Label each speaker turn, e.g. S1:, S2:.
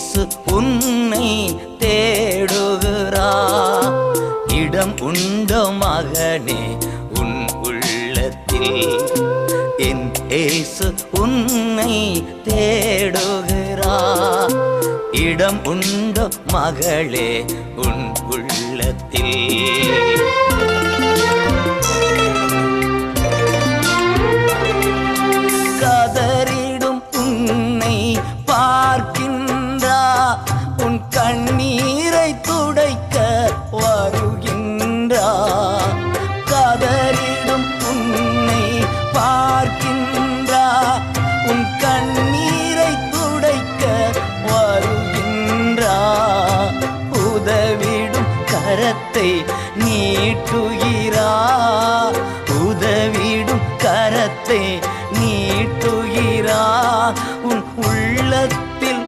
S1: இயேசு உன்னை தேடுகிறார். இடம் உண்டோ மகனே உன் உள்ளத்தில்? என் இயேசு உன்னை தேடுகிறார். இடம் உண்டோ மகளே உன் உள்ளத்தில்? கதறிடும் உன்னை பார்க்கின்றார். உன் கண்ணீரை துடைக்க வருகின்றார். கதறிடும் உன்னை பார்க்கின்றார். உன் கண்ணீரை துடைக்க வருகின்றார். உதவிடும் கரத்தை நீட்டுகிறார்.